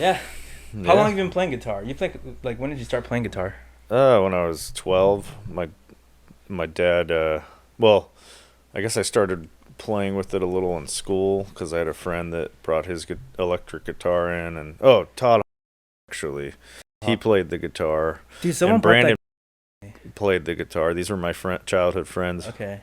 Yeah. How long have you been playing guitar? You play like when did you start playing guitar? When I was 12, my dad. Well, I guess I started playing with it a little in school because I had a friend that brought his electric guitar in, and Todd actually, he played the guitar. Dude, someone and brought Brandon that. played the guitar. These were my childhood friends. Okay.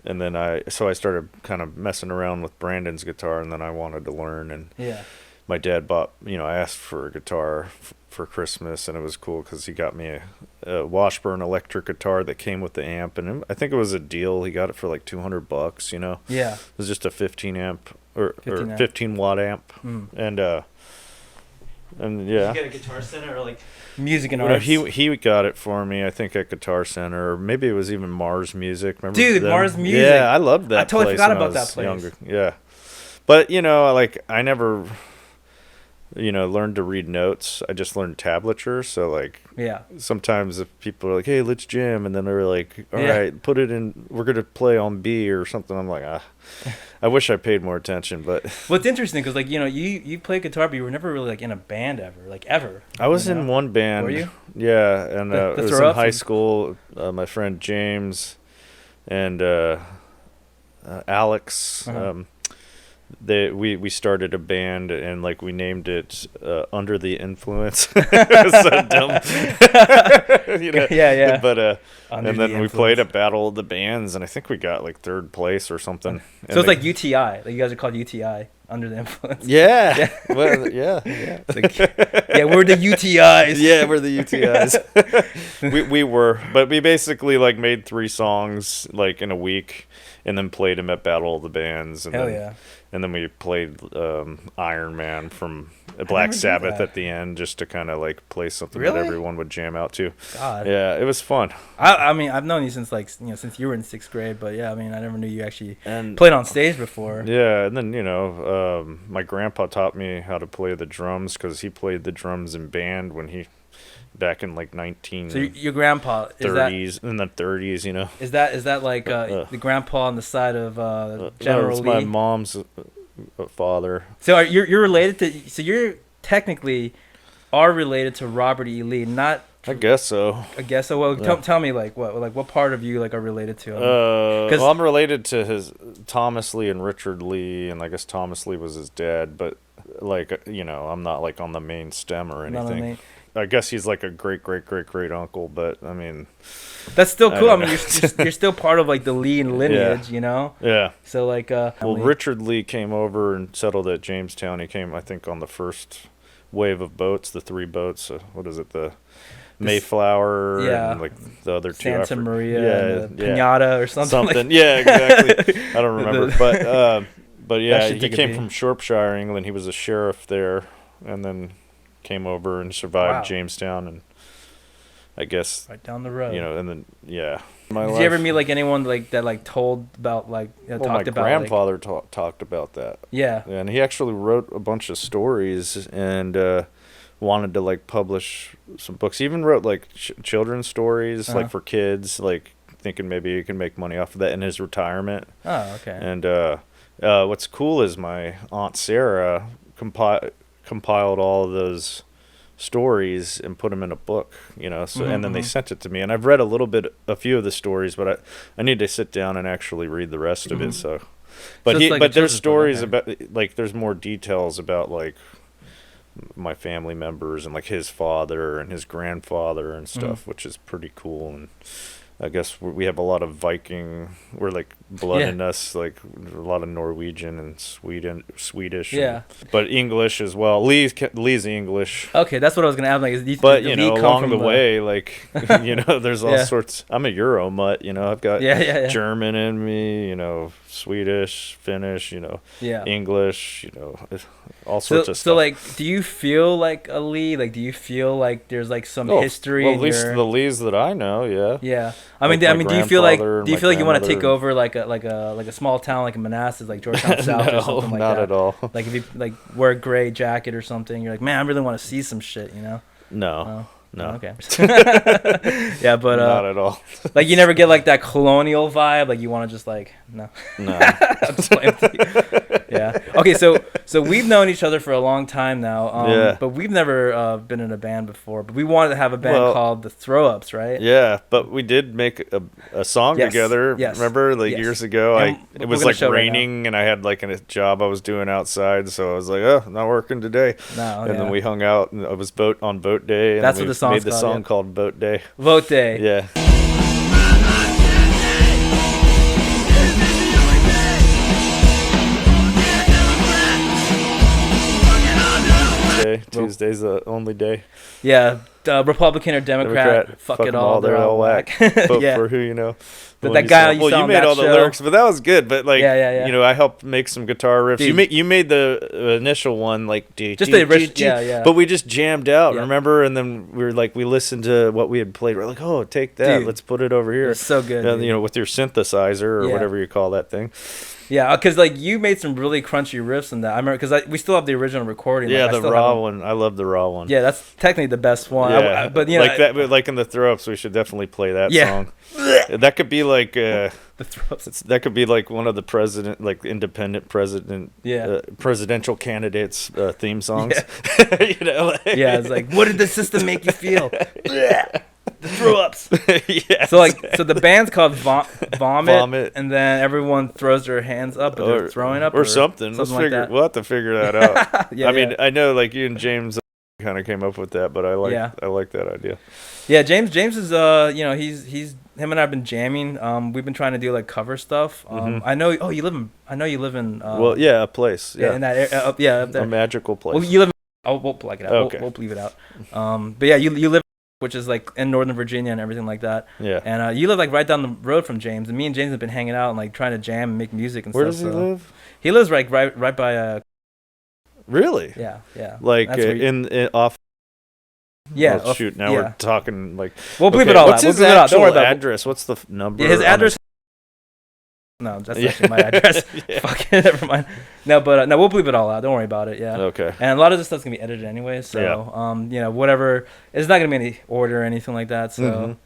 And then I started kind of messing around with Brandon's guitar, and then I wanted to learn. And Yeah. my dad bought, I asked for a guitar for Christmas, and it was cool because he got me a Washburn electric guitar that came with the amp, and I think it was a deal. He got it for like $200, Yeah. It was just a 15 amp or 15 amp. 15 watt amp, and yeah. Did you get a Guitar Center or like Music and Arts? He got it for me, I think at Guitar Center, or maybe it was even Mars Music. Remember Dude, them? Mars Music. Yeah, I loved that. I totally place forgot when about I was that place. Younger. Yeah, but like I never, learned to read notes. I just learned tablature. So like, Yeah. sometimes if people are like, "Hey, let's jam," and then they're like, "All Yeah. right, put it in. We're gonna play on B or something." I'm like, I wish I paid more attention, but. Well, it's interesting because like you play guitar, but you were never really like in a band ever. I was in one band. Were you? Yeah, and The it was Throw in Ups high and- school. My friend James and Alex. Uh-huh. We started a band, and like we named it Under the Influence. So dumb. Yeah. But Under and the then we played Influence. a battle of the bands, and I think we got like third place or something. So it's like UTI. Like you guys are called UTI, Under the Influence. Yeah. Well, yeah. It's like, yeah, we're the UTIs. Yeah, we're the UTIs. we were, but we basically like made 3 songs like in a week, and then played them at Battle of the Bands. And Hell then, yeah. And then we played Iron Man from Black never knew Sabbath that. at the end, just to kind of like play something Really? that everyone would jam out to. God. Yeah, it was fun. I mean, I've known you since like since you were in 6th grade, but yeah, I mean, I never knew you actually And played on stage before. yeah, and then my grandpa taught me how to play the drums because he played the drums in band back in like 1930s, So your grandpa is that in the 30s, is that like the grandpa on the side of No, General it's Lee? my mom's father. So you're related to? So you're technically are related to Robert E. Lee, not. I guess so. I guess so. Well, Yeah. tell me what part of you like are related to him? Well, I'm related to his Thomas Lee and Richard Lee, and I guess Thomas Lee was his dad, but like I'm not like on the main stem or Not on the anything. main- I guess he's like a great uncle, but I mean, That's still cool. I don't mean, know. you're still part of like the Lee lineage, yeah. So like, Well, Richard Lee came over and settled at Jamestown. He came, I think, on the first wave of boats, the 3 boats. What is it, the Mayflower, yeah, and like the other 2. Santa Maria, yeah, and the Pinata or something. something. Yeah, exactly. I don't remember, but yeah, should he take a came beat. from Shropshire, England. He was a sheriff there, and then came over and survived Wow. Jamestown, and I guess Right down the road. and then yeah. Did you ever meet like anyone like that like told about like Well, talked my about grandfather talked about that. Yeah. And he actually wrote a bunch of stories and wanted to like publish some books. He even wrote like children's stories Uh-huh. like for kids, like thinking maybe he can make money off of that in his retirement. Oh, okay. And what's cool is my Aunt Sarah compiled all of those stories and put them in a book, so and then they sent it to me, and I've read a few of the stories, but I need to sit down and actually read the rest of it. So but So it's like a but there's children's book, stories okay. about like there's more details about like my family members and like his father and his grandfather and stuff, which is pretty cool. And I guess we have a lot of Viking. We're like blood Yeah. in us, like a lot of Norwegian and Swedish. Yeah. But English as well. Lee's English. Okay, that's what I was gonna ask. Like, But does Lee come along from the way, like there's all Yeah. sorts. I'm a Euro mutt. I've got Yeah. German in me. Swedish, Finnish. Yeah. English. All So, sorts of so stuff. like, do you feel like a Lee? Like, do you feel like there's like some history? Well, in at least your... the Lees that I know, yeah. Yeah, Like I my mean, do you feel like grandfather and my you want to take grandmother. over like a small town like in Manassas, like Georgetown South or No, something like not that? at all. Like if you like wear a gray jacket or something, you're like, man, I really want to see some shit, No, No. Okay. Yeah, but not at all. like you never get like that colonial vibe. Like you want to just like no. No. I'm just playing with you. Yeah. Okay. So we've known each other for a long time now. Yeah. But we've never been in a band before. But we wanted to have a band called the Throw Ups, right? Yeah, but we did make a song together. Yes. Remember, like years ago, it was like raining, and I had like a job I was doing outside, so I was like, oh, not working today. No. And then we hung out, and it was on boat day. And That's what the song's made the song called Boat Day. Vote Day. Yeah. Tuesday's the only day. Yeah, Republican or Democrat, fuck it all. They're all whack. Vote Yeah. for who you know. That guy you saw you on made that all the show. lyrics, but that was good. But like, Yeah. you know, I helped make some guitar riffs. Dude. You made the initial one, like Just the original. Yeah. But we just jammed out, Yeah. remember? And then we were like, we listened to what we had played. We're like, oh, take that, Dude. let's put it over here. It's so good. And, dude. you know, with your synthesizer or whatever you call that thing. Yeah, because like you made some really crunchy riffs in that. I remember because we still have the original recording. Yeah, like, the raw one. I love the raw one. Yeah, that's technically the best one. Yeah, but you know, like that, like in the throw ups, we should definitely play that song. That could be like the throw-ups. that could be like one of the independent presidential candidates theme songs. Yeah. You know, like, It's like, what did the system make you feel? The throw ups. Yeah. So the band's called Vomit, and then everyone throws their hands up, but they're throwing up or something. Like that. We'll have to figure that out. Yeah, I mean, I know like you and James kind of came up with that, but I like that idea. Yeah, James is you know, he's him and I have been jamming. We've been trying to do like cover stuff. I know. Oh, you live in. A place. Yeah, in that area. Up there. A magical place. Well, you live. We'll plug it out. Okay. We'll leave it out. But yeah, you live, which is like in Northern Virginia and everything like that. Yeah. And you live like right down the road from James, and me and James have been hanging out and like trying to jam and make music and Where stuff. Where does he live? He lives like right by. Really? Yeah. Like in off. Yeah. Oh, shoot. Now we're talking like. We'll bleep it all What's out. his Don't worry actual about it. address? What's the number? Yeah, his address. No, that's actually my address. Fuck it, never mind. No, but no, we'll bleep it all out. Don't worry about it. Yeah. Okay. And a lot of this stuff's gonna be edited anyway, so you know, whatever. It's not gonna be any order or anything like that. So,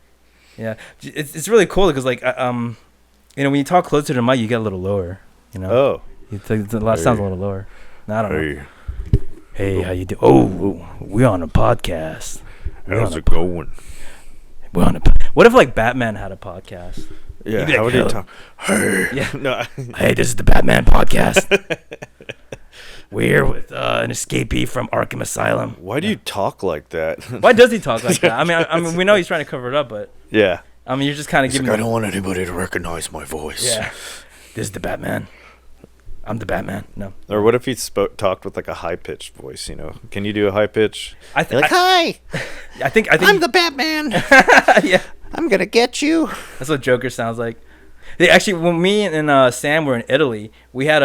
yeah, it's really cool because like you know, when you talk closer to the mic, you get a little lower. You know. Oh. The last sounds a little lower. No, I don't know. Hey, how you doing? Oh, we're on a podcast. How's it going? We're on a. What if like Batman had a podcast? Yeah, how would he talk? Hey. Yeah. No. Hey, this is the Batman podcast. We're with an escapee from Arkham Asylum. Why do you talk like that? Why does he talk like that? I mean, we know he's trying to cover it up, but yeah. I mean, you're just kind of giving. Like, I don't want anybody to recognize my voice. Yeah. This is the Batman. I'm the Batman. No. Or what if he talked with like a high pitched voice? You know, can you do a high pitch? Hi. I think I'm the Batman. Yeah. I'm gonna get you. That's what Joker sounds like. Actually, when me and Sam were in Italy, we had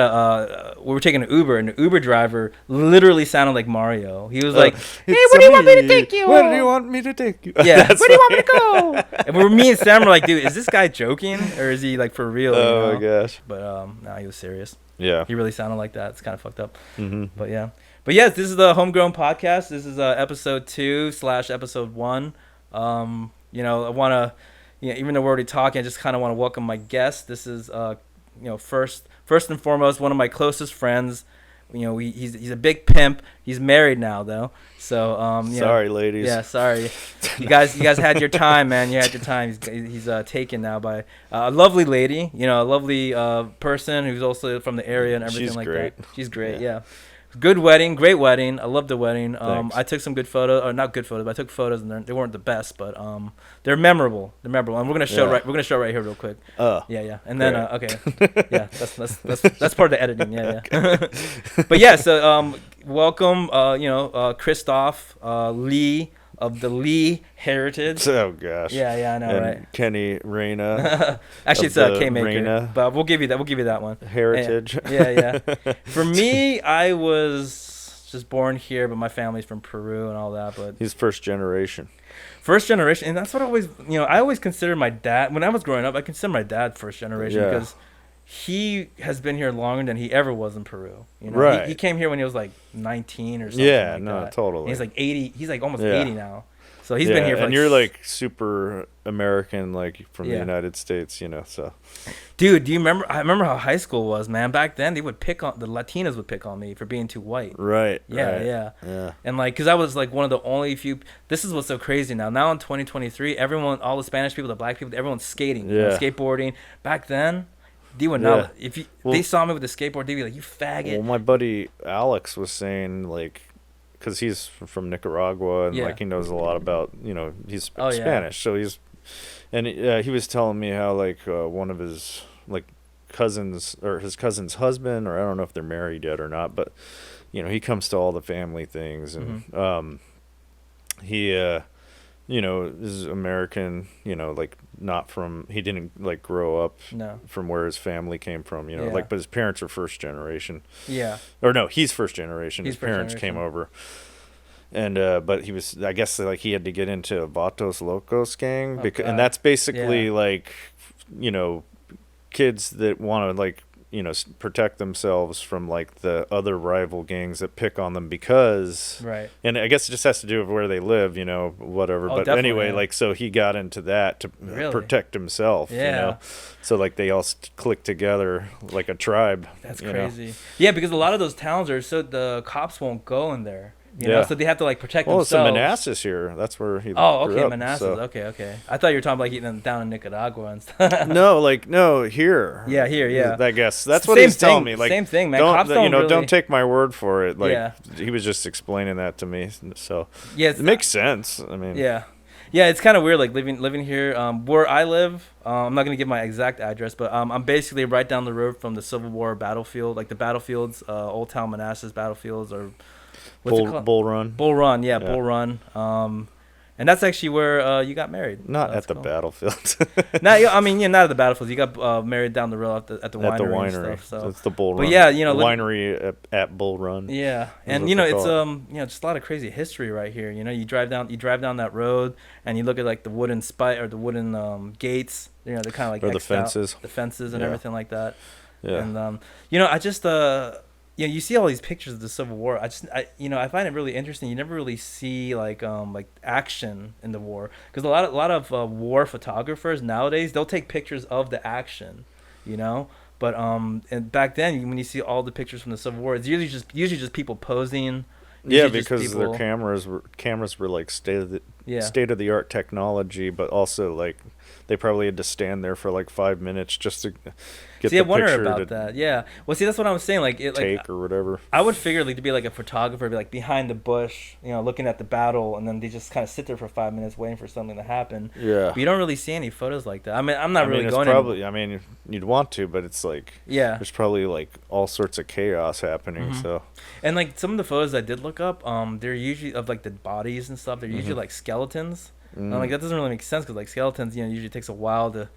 we were taking an Uber, and the Uber driver literally sounded like Mario. He was like, "Hey, where do you want me to take you? Where do you want me to take you?" Yeah, where do you want me to go? And me and Sam were like, "Dude, is this guy joking or is he like for real?" Oh my gosh! But no, he was serious. Yeah, he really sounded like that. It's kind of fucked up. Mm-hmm. But yes, this is the Homegrown podcast. This is episode 2/episode 1. You know, I want to, you know, even though we're already talking, I just kind of want to welcome my guest. This is, you know, first and foremost, one of my closest friends. You know, he's a big pimp. He's married now, though. So, you sorry, know, ladies. Yeah, sorry. You guys had your time, man. You had your time. He's taken now by a lovely lady. You know, a lovely person who's also from the area and everything like that. She's great. Yeah. Good wedding, great wedding. I loved the wedding. I took some good photos, or not good photos, but I took photos and they weren't the best, but they're memorable. And we're gonna show right here real quick. Yeah. And then okay, yeah, that's part of the editing. Yeah. But yeah, so welcome, you know, Christoph Lee of the Lee Heritage. Oh gosh. Yeah, I know, and right? Kenny Reyna. Actually, it's K-Maker, Reyna. But we'll give you that one. Heritage. Yeah. For me, I was just born here, but my family's from Peru and all that. But he's first generation, and that's what I always considered my dad. When I was growing up, I considered my dad first generation because he has been here longer than he ever was in Peru. You know, right? He came here when he was like 19 or something. Yeah, like no, that. totally. And he's like 80. He's like almost 80 now. So he's been here for and you're like super American, like from the United States, you know. So, dude, do you remember? I remember how high school was, man. Back then, they would pick on the Latinas would pick on me for being too white. Right. Yeah. And like, cause I was like one of the only few. This is what's so crazy now. Now in 2023, everyone, all the Spanish people, the black people, everyone's skating, you know, skateboarding. Back then, they would not. If they saw me with a skateboard, they'd be like, "You faggot." Well, my buddy Alex was saying like, because he's from Nicaragua and like he knows a lot about, you know, he's Spanish, so he's, and he was telling me how like one of his like cousins or his cousin's husband, or I don't know if they're married yet or not, but you know, he comes to all the family things, and he you know, is American, you know, like not from, he didn't like grow up from where his family came from, you know, like, but his parents are first generation. Or no, he's first generation. His parents came over. And but he was, I guess, like he had to get into a Vatos Locos gang, because, and that's basically like, you know, kids that want to like, you know, protect themselves from like the other rival gangs that pick on them because, and I guess it just has to do with where they live, you know, whatever. But anyway, like, so he got into that to protect himself, you know, so like they all click together like a tribe. That's crazy. Yeah, because a lot of those towns are, so the cops won't go in there. You know, so they have to like protect themselves. Well, it's Manassas here. That's where he. Oh, okay, grew up, Manassas. so. Okay. I thought you were talking about like eating down in Nicaragua and stuff. No, here. Yeah, here, yeah. I guess that's what he's telling me. Like, same thing, man. Cops don't really... don't take my word for it. Like, he was just explaining that to me. So it makes sense. I mean, yeah, it's kind of weird, like living here. Where I live, I'm not gonna give my exact address, but I'm basically right down the road from the Civil War battlefield, like the battlefields, Old Town Manassas battlefields, or Bull Run. Bull Run. And that's actually where you got married. Not at the battlefield. Not at the battlefield. You got married down the road at the winery and stuff. So it's the Bull Run. But yeah, you know, the winery at Bull Run. Yeah, and you know, it's just a lot of crazy history right here. You know, you drive down that road and you look at like the wooden gates. You know, they're kind of like, or the fences and everything like that. Yeah. And you know, I just you see all these pictures of the Civil War. I find it really interesting. You never really see like action in the war, because a lot of war photographers nowadays, they'll take pictures of the action, you know. But and back then, when you see all the pictures from the Civil War, it's usually just people posing. Yeah, because their cameras were like state of the art technology, but also like they probably had to stand there for like 5 minutes just to get the I wonder picture about that. Yeah. Well, see, that's what I was saying. Like, or whatever. I would figure like to be like a photographer, be like behind the bush, you know, looking at the battle, and then they just kind of sit there for 5 minutes waiting for something to happen. Yeah. But you don't really see any photos like that. I mean, I'm not really going. I mean, you'd want to, but it's like there's probably like all sorts of chaos happening. So. And like some of the photos I did look up, they're usually of like the bodies and stuff. They're usually like skeletons. And like that doesn't really make sense, because like skeletons, you know, usually takes a while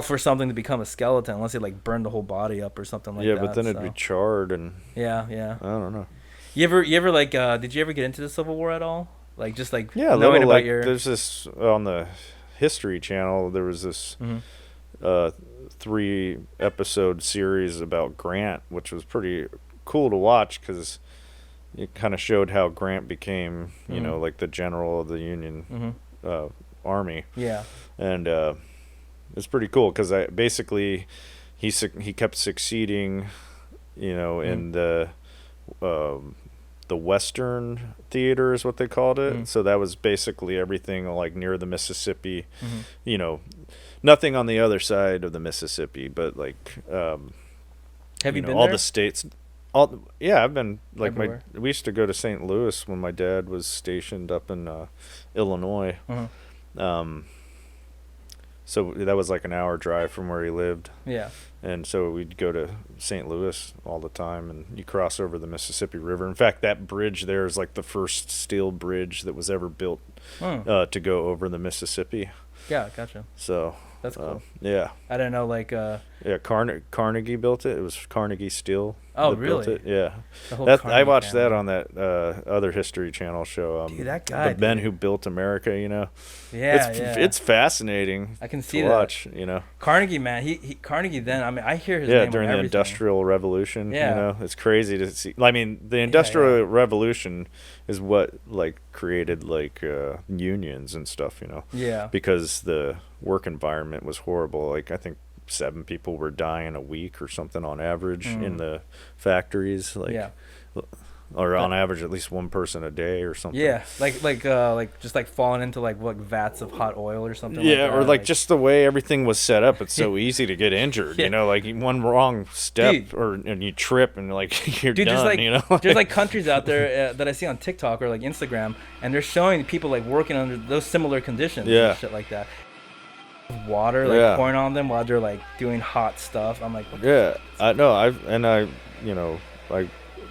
for something to become a skeleton, unless they like burn the whole body up or something like that. Yeah, but then it'd be charred and. Yeah. I don't know. You ever like? Did you ever get into the Civil War at all? Like just like knowing about your. There's this on the History Channel. There was this 3-episode series about Grant, which was pretty cool to watch, because it kind of showed how Grant became, you know, like the general of the Union Army. Yeah. And it's pretty cool, because basically he kept succeeding, you know, in the Western Theater is what they called it. So that was basically everything like near the Mississippi, you know, nothing on the other side of the Mississippi, but like have you been all there? The states. I've been like everywhere. We used to go to St. Louis when my dad was stationed up in Illinois. So that was like an hour drive from where he lived. Yeah. And so we'd go to St. Louis all the time, and you cross over the Mississippi River. In fact, that bridge there is like the first steel bridge that was ever built to go over the Mississippi. Yeah, gotcha. So that's cool. Yeah. I don't know, like. Yeah, Carnegie built it. It was Carnegie Steel. Oh, that really? Built it. Yeah. The whole I Carnegie watched family. that on that other History Channel show. Dude, that guy. The Men Who Built America. You know. Yeah, It's fascinating. I can see to that. watch. You know. Carnegie, man. He Carnegie. Then I mean, I hear his name during on the everything. Industrial Revolution. Yeah. You know, it's crazy to see. I mean, the Industrial Revolution is what like created like unions and stuff. You know. Yeah. Because the work environment was horrible. Like I think 7 people were dying a week or something on average in the factories. Like, or on average at least 1 person a day or something. Yeah, like just like falling into like what vats of hot oil or something. Yeah, like that. or like just the way everything was set up. It's so easy to get injured. You know, like one wrong step and you trip and like you're done. Just like, you know, there's like countries out there that I see on TikTok or like Instagram, and they're showing people like working under those similar conditions. And shit like that. Water like pouring on them while they're like doing hot stuff. I'm like, I know. I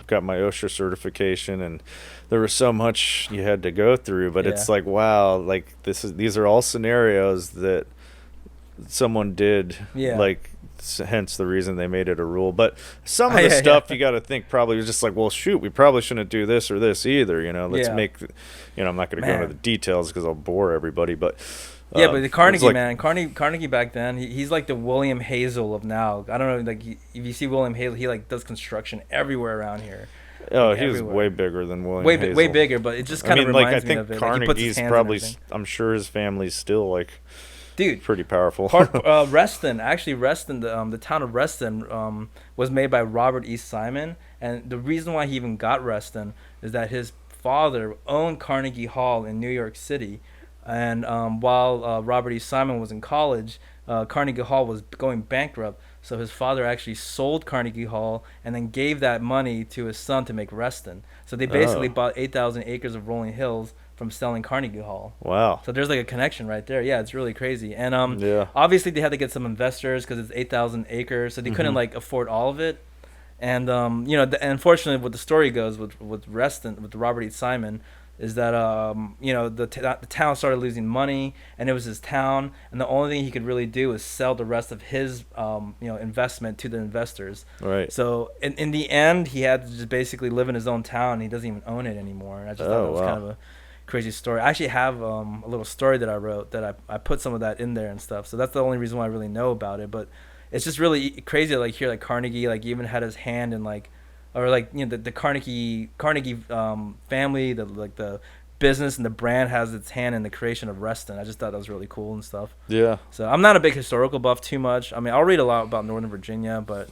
got my OSHA certification, and there was so much you had to go through, but it's like, wow, like these are all scenarios that someone did, like hence the reason they made it a rule. But some of the stuff you got to think probably was just like, well, shoot, we probably shouldn't do this or this either, you know. Let's make, I'm not going to go into the details because I'll bore everybody, but but the Carnegie, man, Carnegie back then, he's like the William Hazel of now. I don't know, like if you see William Hazel, he like does construction everywhere around here. Oh, like, he was way bigger than William Hazel. Way bigger, but it just kind of reminds me of it. Carnegie's probably, I'm sure his family's still like, dude, pretty powerful. Reston, the town of Reston was made by Robert E. Simon, and the reason why he even got Reston is that his father owned Carnegie Hall in New York City. And while Robert E. Simon was in college, Carnegie Hall was going bankrupt. So his father actually sold Carnegie Hall and then gave that money to his son to make Reston. So they basically bought 8,000 acres of rolling hills from selling Carnegie Hall. Wow. So there's like a connection right there. Yeah, it's really crazy. And obviously they had to get some investors because it's 8,000 acres. So they couldn't like afford all of it. And, unfortunately what the story goes with Reston, with Robert E. Simon, is that the town started losing money, and it was his town, and the only thing he could really do was sell the rest of his investment to the investors. Right. So in the end, he had to just basically live in his own town, and he doesn't even own it anymore. And I just thought that was kind of a crazy story. I actually have a little story that I wrote that I put some of that in there and stuff. So that's the only reason why I really know about it. But it's just really crazy to like hear like Carnegie like even had his hand in like. Or like the Carnegie family, the business and the brand has its hand in the creation of Reston. I just thought that was really cool and stuff. Yeah. So I'm not a big historical buff too much. I mean, I'll read a lot about Northern Virginia, but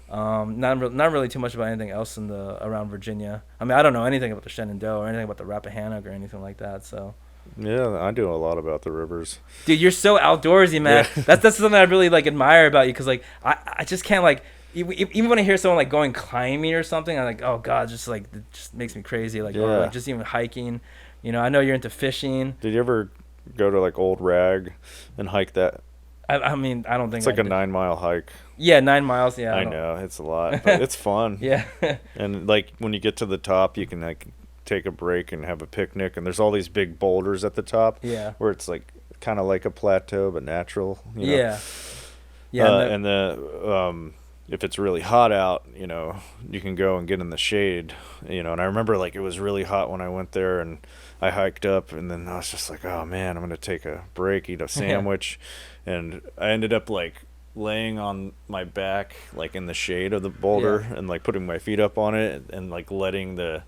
not really too much about anything else around Virginia. I mean, I don't know anything about the Shenandoah or anything about the Rappahannock or anything like that. So. Yeah, I do a lot about the rivers. Dude, you're so outdoorsy, man. Yeah. That's something I really like admire about you, because like I just can't like. Even when I hear someone like going climbing or something, I'm like, oh god, just like it just makes me crazy. Like, or like just even hiking. I know you're into fishing. Did you ever go to like Old Rag and hike that? I mean, I don't think it's like a 9-mile hike. Yeah, 9 miles. Yeah, I know it's a lot, but it's fun. Yeah. And like when you get to the top, you can like take a break and have a picnic, and there's all these big boulders at the top. Yeah. Where it's like kind of like a plateau but natural. Yeah. Yeah. If it's really hot out, you can go and get in the shade, and I remember like it was really hot when I went there, and I hiked up, and then I was just like, oh man, I'm going to take a break, eat a sandwich. And I ended up like laying on my back, like in the shade of the boulder and like putting my feet up on it and like letting the,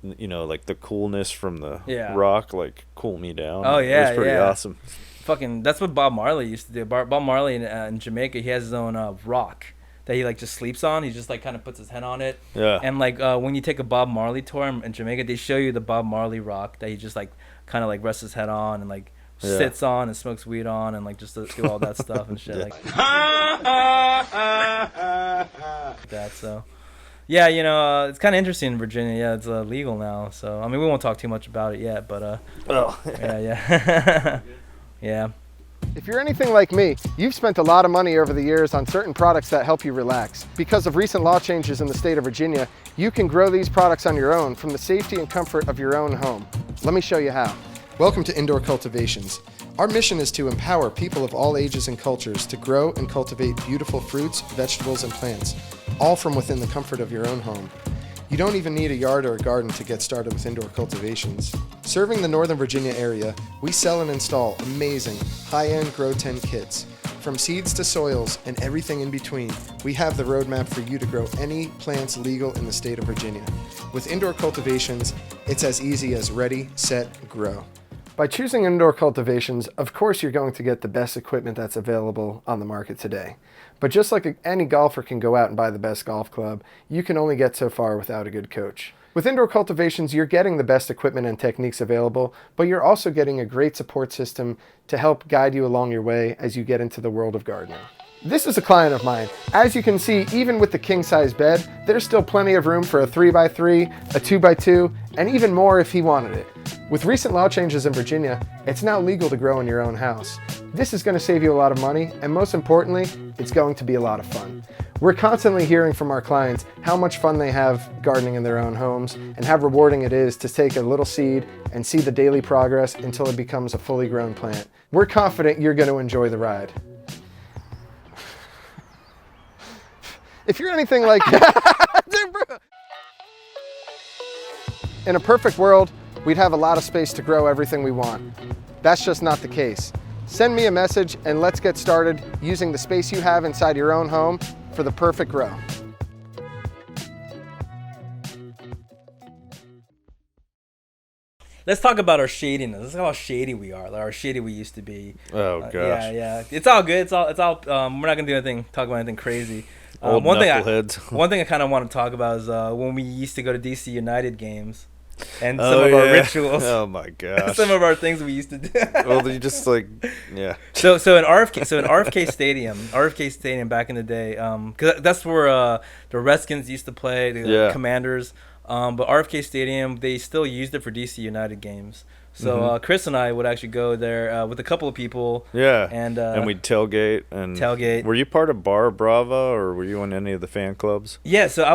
like the coolness from the rock, like cool me down. Oh yeah. It was pretty awesome. Fucking, that's what Bob Marley used to do. Bob Marley in Jamaica, he has his own rock that he like just sleeps on. He just like kind of puts his head on it. Yeah. And like when you take a Bob Marley tour in Jamaica, they show you the Bob Marley rock that he just like kind of like rests his head on and like sits on and smokes weed on and like just do all that stuff and shit like that. So yeah, it's kind of interesting in Virginia. Yeah, it's legal now. So I mean, we won't talk too much about it yet, but yeah. Yeah. If you're anything like me, you've spent a lot of money over the years on certain products that help you relax. Because of recent law changes in the state of Virginia, you can grow these products on your own from the safety and comfort of your own home. Let me show you how. Welcome to Indoor Cultivations. Our mission is to empower people of all ages and cultures to grow and cultivate beautiful fruits, vegetables, and plants, all from within the comfort of your own home. You don't even need a yard or a garden to get started with indoor cultivations. Serving the Northern Virginia area, we sell and install amazing, high-end Grow 10 kits. From seeds to soils and everything in between, we have the roadmap for you to grow any plants legal in the state of Virginia. With indoor cultivations, it's as easy as ready, set, grow. By choosing indoor cultivations, of course you're going to get the best equipment that's available on the market today. But just like any golfer can go out and buy the best golf club, you can only get so far without a good coach. With indoor cultivations, you're getting the best equipment and techniques available, but you're also getting a great support system to help guide you along your way as you get into the world of gardening. This is a client of mine. As you can see, even with the king-size bed, there's still plenty of room for a 3x3, a 2x2, and even more if he wanted it. With recent law changes in Virginia, it's now legal to grow in your own house. This is going to save you a lot of money, and most importantly, it's going to be a lot of fun. We're constantly hearing from our clients how much fun they have gardening in their own homes and how rewarding it is to take a little seed and see the daily progress until it becomes a fully grown plant. We're confident you're going to enjoy the ride. If you're anything like in a perfect world, we'd have a lot of space to grow everything we want. That's just not the case. Send me a message and let's get started using the space you have inside your own home for the perfect grow. Let's talk about our shadiness. Let's talk about how shady we are, like how shady we used to be. Oh gosh. Yeah. It's all good. It's all. We're not gonna do anything. Talk about anything crazy. Old knuckleheads. One thing I kind of want to talk about is when we used to go to DC United games. And some of our rituals. Oh my gosh. Some of our things we used to do. Well, you just yeah. So in RFK Stadium back in the day, cause that's where the Redskins used to play, the Commanders. But RFK Stadium, they still used it for DC United games. So Chris and I would actually go there with a couple of people. Yeah. And we'd tailgate. Were you part of Bar Brava or were you in any of the fan clubs? Yeah, so I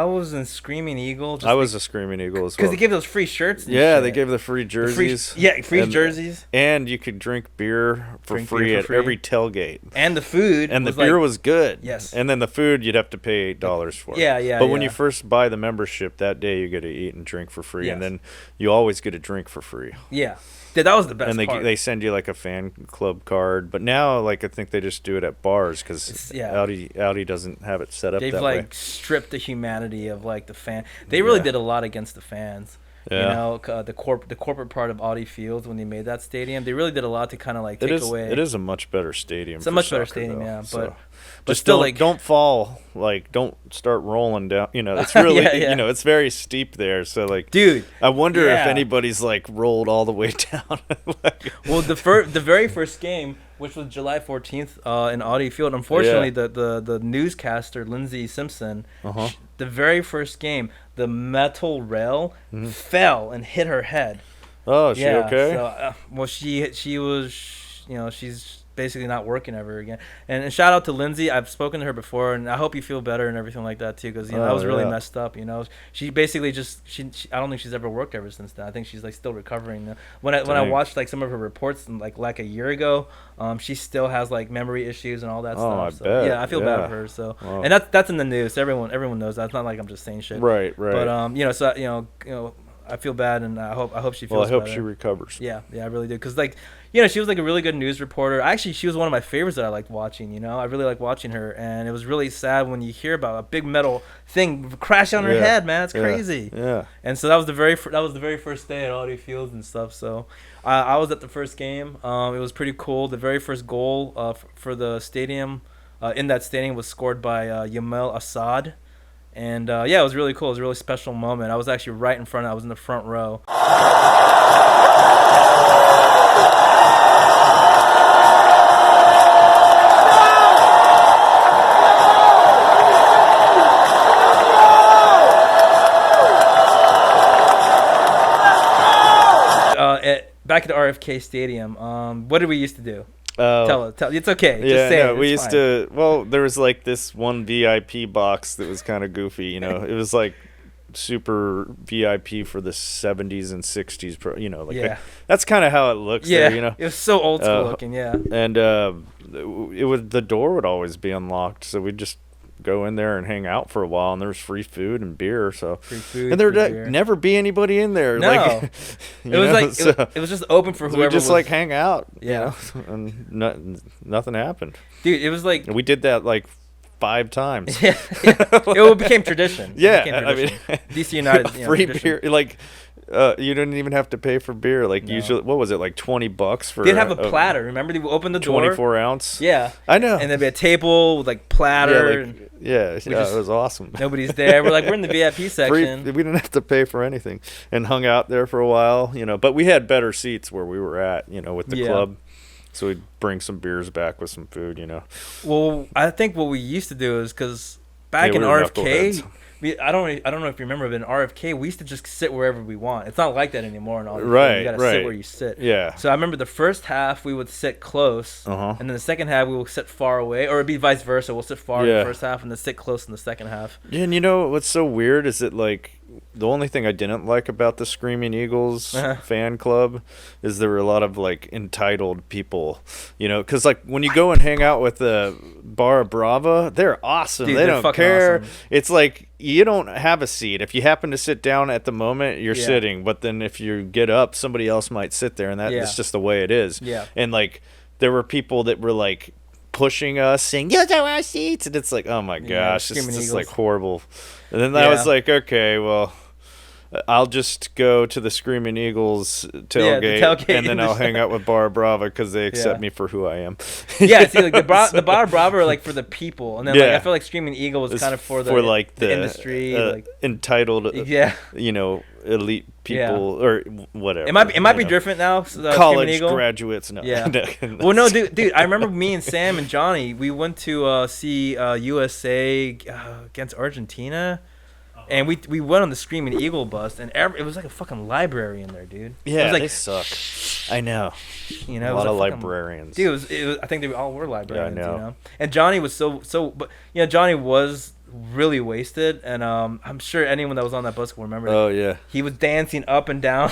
was in Screaming Eagle. I was a Screaming Eagle as well. Because they gave those free shirts. They gave the free jerseys. Free jerseys. And you could drink beer for free at every tailgate. And the food. And the beer was good. Yes. And then the food you'd have to pay $8 for. Yeah. But when you first buy the membership, that day you get to eat and drink for free. Yes. And then you always get a drink for free. Yeah, that was the best part. And they send you like a fan club card, but now I think they just do it at bars because Audi doesn't have it set up that way. They've stripped the humanity of the fan. They really did a lot against the fans. Yeah. You know, the corporate part of Audi Field when they made that stadium, they really did a lot to kind of take away. It is a much better stadium. It's a much better stadium, but still, don't fall. Don't start rolling down. You know, it's really it's very steep there. So dude, I wonder if anybody's rolled all the way down. Well, the very first game, which was July 14th in Audi Field, unfortunately, the newscaster Lindsay Simpson, the very first game, the metal rail fell and hit her head. Oh, is she okay? So, she was, she's basically not working ever again. And shout out to Lindsay. I've spoken to her before, and I hope you feel better and everything like that too, because I was really messed up. She basically I don't think she's ever worked ever since then. I think she's still recovering. When I watched some of her reports like a year ago, she still has memory issues and all that stuff. I bet. Yeah, I feel bad for her. So and that's in the news. Everyone knows that. It's not like I'm just saying shit. Right. But I feel bad, and I hope she feels better. Well, I hope she recovers. Yeah, I really do. Because, she was a really good news reporter. Actually, she was one of my favorites that I liked watching, I really like watching her. And it was really sad when you hear about a big metal thing crash on her head, man. It's crazy. Yeah. And so that was the very first day at Audi Fields and stuff. So I was at the first game. It was pretty cool. The very first goal for the stadium, in that stadium, was scored by Yamel Assad. And it was really cool. It was a really special moment. I was actually right in front. I was in the front row. Back at the RFK Stadium, what did we used to do? Tell it's okay. Just say it. We used to. Well, there was this one VIP box that was kind of goofy. It was super VIP for the 70s and 60s, that's kind of how it looks there, you know. It was so old school looking, And the door would always be unlocked, so we'd just go in there and hang out for a while, and there was free food and beer, and there'd never be anybody in there. No. Like, it was just open for whoever. We just like hang out, yeah, and nothing happened. Dude, it was like, and we did that like 5 times. Yeah. It became tradition. I mean, DC United, free tradition. beer, like. You didn't even have to pay for beer. Like usually, what was it, like $20 for? They'd have a platter. Remember, they would open the door. 24 ounce. Yeah, I know. And there'd be a table with like platter. It was awesome. Nobody's there. We're in the VIP section. We didn't have to pay for anything, and hung out there for a while. But we had better seats where we were at. With the club. So we'd bring some beers back with some food. Well, I think what we used to do is because back in RFK. I don't know if you remember, but in RFK, we used to just sit wherever we want. It's not like that anymore. In all right, you gotta sit where you sit. Yeah. So I remember the first half we would sit close, and then the second half we would sit far away, or it'd be vice versa. We'll sit far in the first half and then sit close in the second half. Yeah, and what's so weird is that the only thing I didn't like about the Screaming Eagles fan club is there were a lot of entitled people, because when you go and hang out with the Barra Brava, they're awesome. Dude, they don't care. Awesome. It's like you don't have a seat. If you happen to sit down at the moment, you're sitting. But then if you get up, somebody else might sit there, and that's just the way it is. Yeah. And there were people that were pushing us, saying "Those are our seats," and it's like, oh my gosh, it's just horrible. And then I was like, okay, well, I'll just go to the Screaming Eagles tailgate, and then I'll hang out with Bar Brava because they accept me for who I am. See, the Bar Brava are for the people, and then I feel like Screaming Eagle was kind of for the industry, entitled, elite people or whatever. It might be different now. College graduates, no. Yeah. Well, no, dude. I remember me and Sam and Johnny. We went to see USA against Argentina. And we went on the Screaming Eagle bus, and it was like a fucking library in there, dude. Yeah, it was they suck. I know. A lot of librarians. Dude, it was. I think they all were librarians. Yeah, I know. And Johnny was but Johnny was really wasted, and I'm sure anyone that was on that bus will remember. Oh yeah. He was dancing up and down.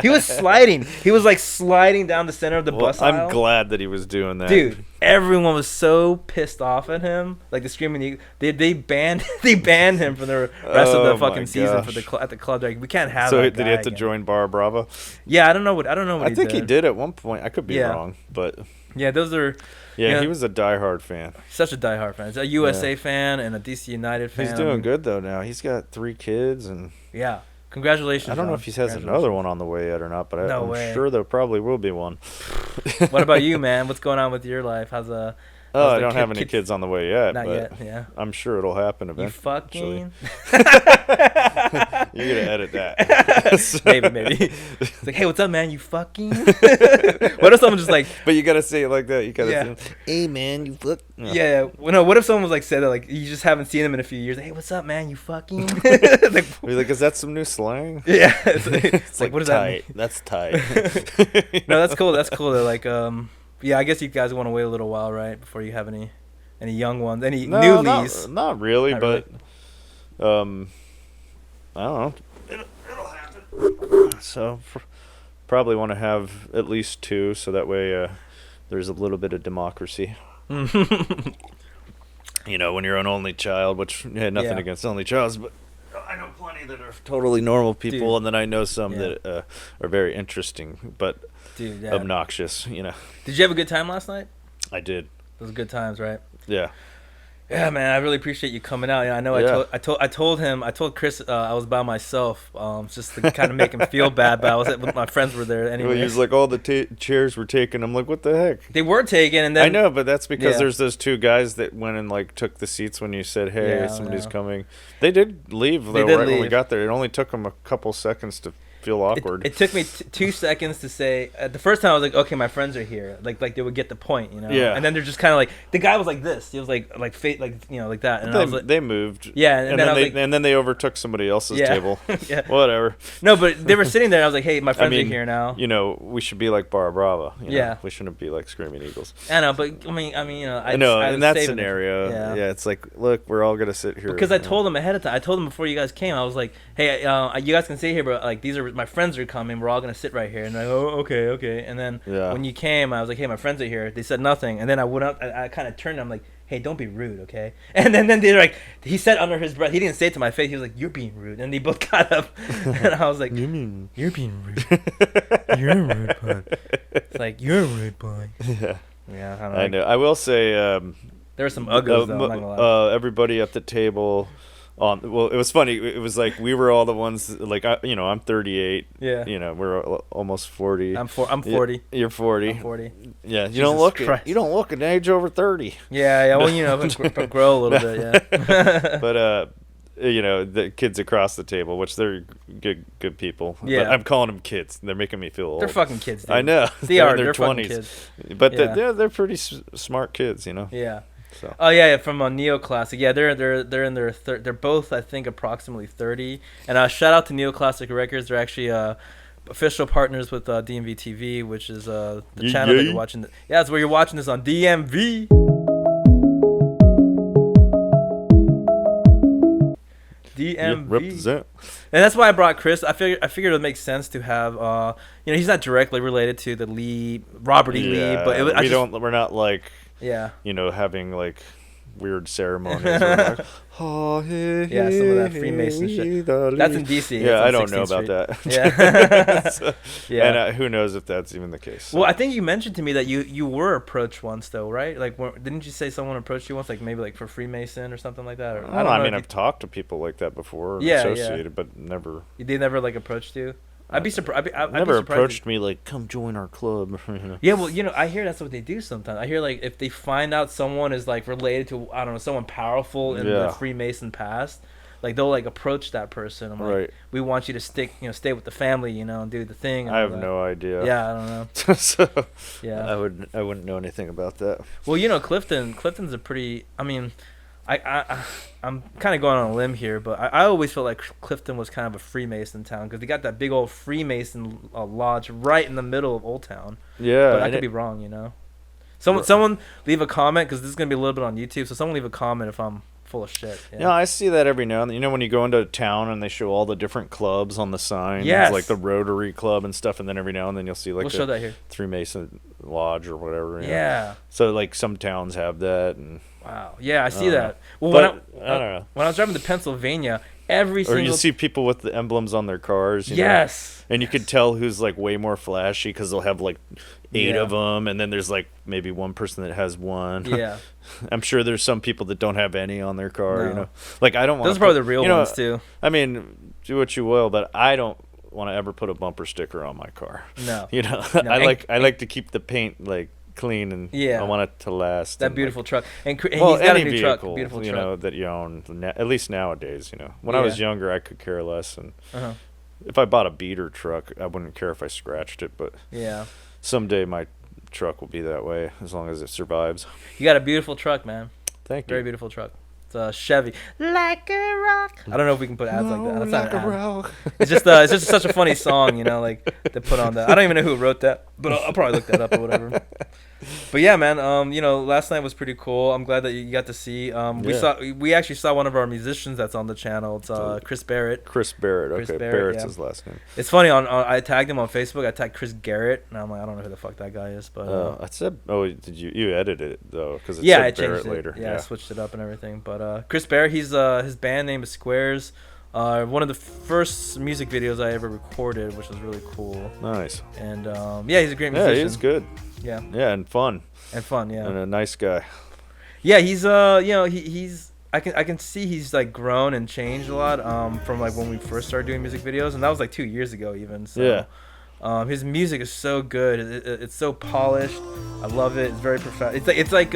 He was sliding. He was sliding down the center of the bus aisle. I'm glad that he was doing that. Dude, everyone was so pissed off at him. The Screaming Eagle, they banned him for the rest of the fucking season at the club. We can't have. So did he have to join Bar Brava? Yeah, I don't know what I think he did at one point. I could be wrong, but yeah, those are. Yeah, he was a diehard fan. Such a diehard fan. He's a USA fan and a DC United fan. He's doing good though now. He's got 3 kids and. Yeah. Congratulations. I don't know if he has another one on the way yet or not, but I'm sure there probably will be one. What about you, man? What's going on with your life? I don't have any kids on the way yet. Not yet, yeah. I'm sure it'll happen eventually. You fucking. You're going to edit that. Maybe. It's like, hey, what's up, man? You fucking. What if someone just But you got to say it like that. You got to say, hey, man, you fuck. Yeah. Well, no, what if someone was said that, you just haven't seen them in a few years? Hey, what's up, man? You fucking. Is that some new slang? Yeah. It's what does that mean? That's tight. No, that's cool. That's cool. They're yeah, I guess you guys want to wait a little while, right, before you have any young ones, any newlies. Not really, but I don't know. It'll happen. So probably want to have at least 2, so that way there's a little bit of democracy. When you're an only child, which nothing against only childs, but I know plenty that are totally normal people, dude. And then I know some that are very interesting, but obnoxious. Did you have a good time last night? I did. Those good times, right? Yeah. Yeah, man, I really appreciate you coming out. I know I told Chris I was by myself, just to kind of make him feel bad, but my friends were there anyway. Well, he was like, all the chairs were taken. I'm like, what the heck? They were taken, and then I know, but that's because there's those 2 guys that went and took the seats when you said, hey, somebody's coming. They did leave though, right when we got there. It only took them a couple seconds to feel awkward. It took me 2 seconds to say. The first time I was like, okay, my friends are here. Like they would get the point, you know. Yeah. And then they're just kind of like, the guy was like this. He was like fate, like like that. And I was like, they moved. Yeah, and then they overtook somebody else's table. Yeah. Whatever. No, but they were sitting there. And I was like, hey, my friends are here now. We should be like Barra Brava. Yeah. We shouldn't be like Screaming Eagles. I know, but I mean, I know I in that scenario, yeah, it's like, look, we're all gonna sit here. Because I told them ahead of time. I told them before you guys came. I was like, hey, you guys can sit here, but like these are my friends are coming. We're all gonna sit right here. And they're like, oh, okay. And then when you came, I was like, hey, my friends are here. They said nothing. And then I went up. I kind of turned. I'm like, hey, don't be rude, okay? And then they're like, he said under his breath. He didn't say it to my face. He was like, you're being rude. And they both got up. And I was like, you're being rude. You're a rude boy. It's like, you're a rude boy. Yeah. Yeah, I know. I will say there were some uggos though. I'm not gonna lie. Everybody at the table. Well, it was funny. It was like we were all the ones. Like I'm 38. Yeah. We're almost 40. I'm 40. You're 40. I'm 40. Yeah. You don't look an age over 30. Yeah. Well, grow a little bit. Yeah. But the kids across the table, which they're good people. Yeah. But I'm calling them kids. They're making me feel old. They're fucking kids, dude. I know. They're in their 20s. Kids. But they're pretty smart kids, Yeah. So. Oh yeah, from a Neoclassic. Yeah, they're in their they're both, I think, approximately 30. And shout out to Neoclassic Records. They're actually official partners with DMV TV, which is the channel that you're watching. Yeah, that's where you're watching this on DMV. DMV. Represent. And that's why I brought Chris. I figured it would make sense to have he's not directly related to the Lee, Robert E. Lee, but we're not like having like weird ceremonies. Like, oh, hey, yeah, some of that Freemason shit. That's in DC. Yeah, I don't know about that. Yeah. So, yeah. And who knows if that's even the case. So. Well, I think you mentioned to me that you were approached once, though, right? Like, didn't you say someone approached you once, like maybe like for Freemason or something like that? Or, I don't know. I mean, I've talked to people like that before, associated, but never. They never like approached you. I'd be surprised. Never approached me like, come join our club. Yeah, well, I hear that's what they do sometimes. I hear like if they find out someone is like related to, I don't know, someone powerful in the Freemason past, like they'll like approach that person. I'm like, we want you to stay with the family, and do the thing. I have no idea. Yeah, I don't know. So yeah, I wouldn't know anything about that. Well, Clifton's a pretty. I mean, I'm kind of going on a limb here, but I always felt like Clifton was kind of a Freemason town because they got that big old Freemason lodge right in the middle of Old Town. Yeah, but I could be wrong, Someone leave a comment because this is gonna be a little bit on YouTube. So someone leave a comment if I'm full of shit. Yeah, I see that every now and then. When you go into town and they show all the different clubs on the sign, like the Rotary Club and stuff, and then every now and then you'll see like show that here. Freemason Lodge or whatever. Yeah. So like some towns have that, and wow, yeah, I see that. Well, but, I don't know. When I was driving to Pennsylvania, or you see people with the emblems on their cars. Yes. And you could tell who's like way more flashy because they'll have like 8 of them, and then there's like maybe one person that has one. Yeah. I'm sure there's some people that don't have any on their car. Like I don't want. Those are probably the real ones too. I mean, do what you will, but I don't want to ever put a bumper sticker on my car. No. I like to keep the paint like clean, and I want it to last. That beautiful truck, and he's got a new truck, beautiful truck, that you own. At least nowadays, when I was younger, I could care less, and if I bought a beater truck, I wouldn't care if I scratched it. But someday my truck will be that way as long as it survives. You got a beautiful truck, man. Thank you. Very beautiful truck. It's a Chevy. Like a rock. I don't know if we can put ads like that. That's not an ad. It's just such a funny song, like they put on that. I don't even know who wrote that, but I'll probably look that up or whatever. But yeah, man, last night was pretty cool. I'm glad that you got to see. We actually saw one of our musicians that's on the channel. It's Chris Barrett. Chris Barrett. Barrett's his last name. It's funny. I tagged him on Facebook. I tagged Chris Garrett, and I'm like, I don't know who the fuck that guy is. But I said, did you edited it though? Because I said changed Barrett it later. Yeah, I switched it up and everything. But Chris Barrett, he's his band name is Squares. One of the first music videos I ever recorded, which was really cool. Nice. And he's a great musician. Yeah, he's good. Yeah. Yeah, and fun. Yeah. And a nice guy. Yeah, he's he's I can see he's like grown and changed a lot from like when we first started doing music videos, and that was like 2 years ago even. So, His music is so good. It's so polished. I love it. It's very professional. It's like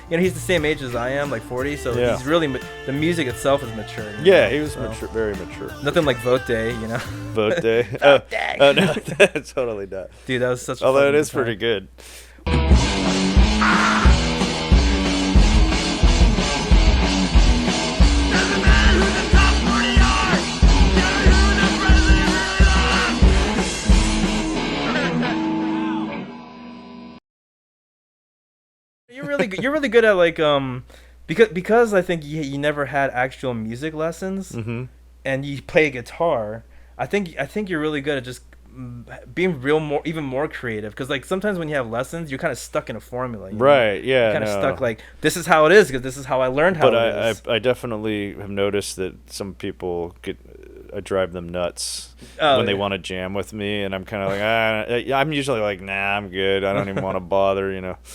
he's the same age as I am, like 40. So he's really the music itself is mature. Yeah, he was mature, very mature. Nothing like Vote Day, Vote Day. Oh no, totally not. Dude, that was such. Although it is pretty good. You're really good at like because I think you never had actual music lessons, and you play guitar. I think you're really good at just being even more creative, because like sometimes when you have lessons you're kind of stuck in a formula, right? Yeah, you're kind of stuck like this is how it is because this is how I learned how it is. I definitely have noticed that some people I drive them nuts when they want to jam with me, and I'm kind of like I'm usually like, nah, I'm good, I don't even want to bother,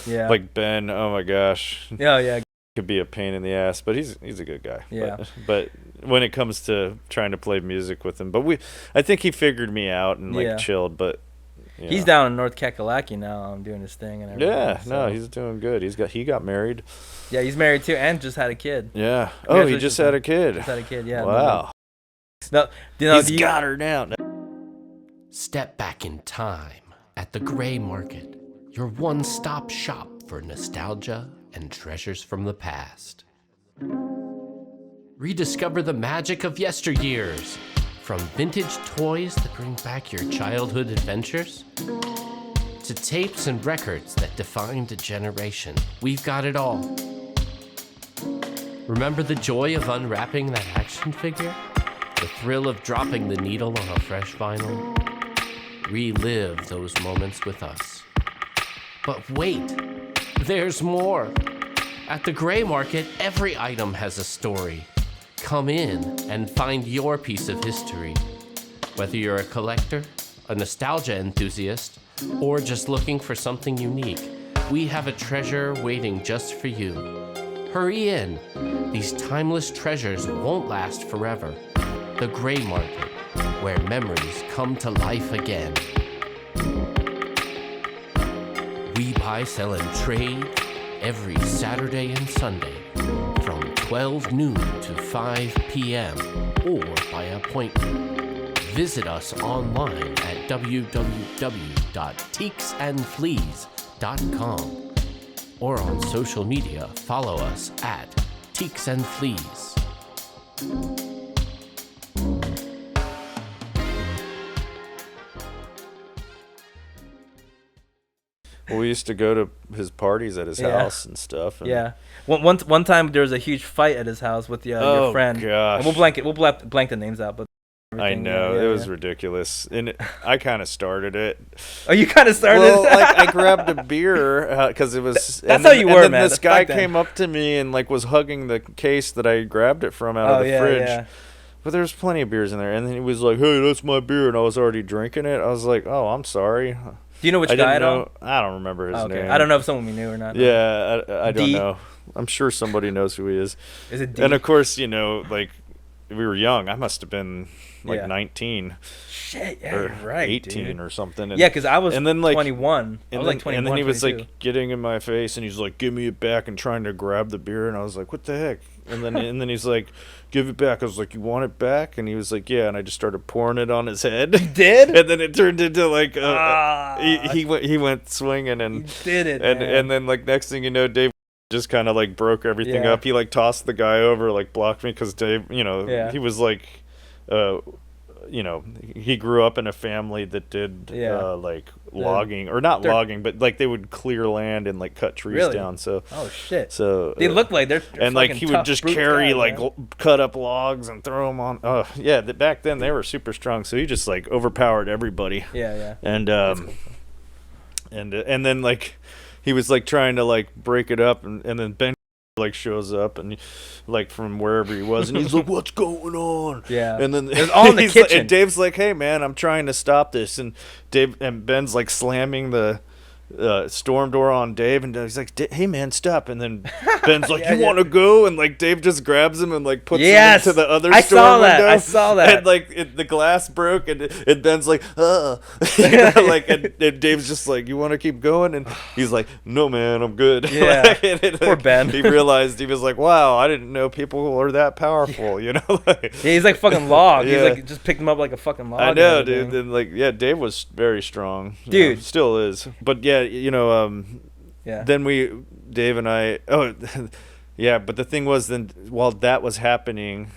Yeah, like Ben, oh my gosh, yeah could be a pain in the ass, but he's a good guy. Yeah, but when it comes to trying to play music with him, I think he figured me out and like chilled. But he's down in North Kakalaki now, doing his thing and everything. Yeah, so. No, he's doing good. He got married. Yeah, he's married too, and just had a kid. Yeah. Oh, he just had a kid. Just had a kid. Yeah. Wow. No, he's got her now. Step back in time at the Gray Market, your one-stop shop for nostalgia and treasures from the past. Rediscover the magic of yesteryears, from vintage toys that bring back your childhood adventures to tapes and records that defined a generation. We've got it all. Remember the joy of unwrapping that action figure? The thrill of dropping the needle on a fresh vinyl? Relive those moments with us. But wait, there's more. At the Gray Market, every item has a story. Come in and find your piece of history. Whether you're a collector, a nostalgia enthusiast, or just looking for something unique, we have a treasure waiting just for you. Hurry in. These timeless treasures won't last forever. The Gray Market, where memories come to life again. We buy, sell, and trade every Saturday and Sunday from 12 noon to 5 p.m. or by appointment. Visit us online at www.teaksandfleas.com or on social media, follow us at Teaks and Fleas. Well, we used to go to his parties at his house and stuff. And yeah. One time there was a huge fight at his house with your friend. Gosh. And we'll blank the names out, but I know it was ridiculous, and I kind of started it. Oh, you kind of started? Well, like I grabbed a beer because it was. That's how you were, and then man. This guy came up to me and like was hugging the case that I grabbed it from out of the fridge. Yeah. But there was plenty of beers in there, and then he was like, "Hey, that's my beer," and I was already drinking it. I was like, "Oh, I'm sorry." Do you know which guy? I don't remember his name. I don't know if someone we knew or not. Yeah, I don't know. I'm sure somebody knows who he is. Is it D? And of course, like we were young. I must have been like 19. Shit, yeah, or you're right, 18 dude. or something. Yeah, because I was 21. I was like 21. And then he was 22. like getting in my face, and he's like, "Give me it back," and trying to grab the beer, and I was like, "What the heck?" And then he's like, "Give it back." I was like, "You want it back?" And he was like, "Yeah." And I just started pouring it on his head. You did? And then it turned into like he went swinging and you did it. And then like next thing you know, Dave just kind of like broke everything up. He like tossed the guy over, like blocked me because Dave, he was like, he grew up in a family that did like logging, or not logging, but like they would clear land and like cut trees down. So shit. So they look like they're and like he would just carry cut up logs and throw them on. Oh yeah, back then they were super strong. So he just like overpowered everybody. Yeah. And and then like he was like trying to like break it up, and then Ben like shows up and like from wherever he was, and he's like, "What's going on?" Yeah. And then it's all in the kitchen. And Dave's like, "Hey man, I'm trying to stop this," and Ben's like slamming the storm door on Dave, and he's like, "Hey man, stop!" And then Ben's like, "You want to go?" And like Dave just grabs him and like puts him into the other storm window. I saw that. And like the glass broke, and Ben's like, like, and Dave's just like, "You want to keep going?" And he's like, "No man, I'm good." Yeah. Poor like, Ben. He realized, he was like, "Wow, I didn't know people are that powerful." You know. Like, yeah, he's like fucking log. He's like just picked him up like a fucking log. I know, dude. And like, yeah, Dave was very strong, dude. Still is, but yeah, you know, then Dave and I, yeah, but the thing was, then while that was happening,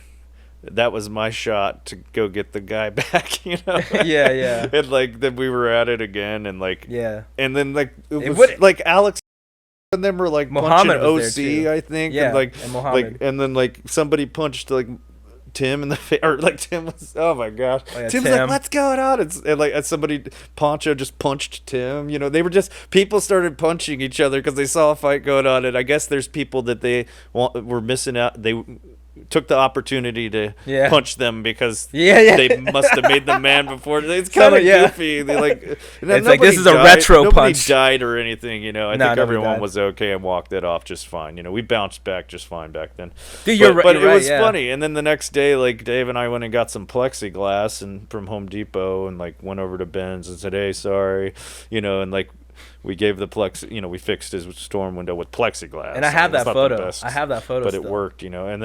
that was my shot to go get the guy back, you know. Yeah. And like then we were at it again, and like and then like it was like Alex and them were like Muhammad punching OC, I think, and like Muhammad. and then like somebody punched like Tim in the face, or like Tim was, oh my gosh, Tim's like, "What's going on?" And like somebody, Poncho just punched Tim. You know, they were just, people started punching each other because they saw a fight going on, and I guess there's people that they were missing out. They took the opportunity to punch them because they must have made them man before. It's kind of goofy. They like, it's like, this is a retro nobody punch. Died or anything, you know. I think everyone was okay and walked it off just fine. You know, we bounced back just fine back then. Dude, you're right. But it was funny. And then the next day, like Dave and I went and got some plexiglass and from Home Depot, and like went over to Ben's and said, "Hey, sorry," you know, and like we gave the we fixed his storm window with plexiglass. And I have that photo. I have that photo. But still. It worked, you know. And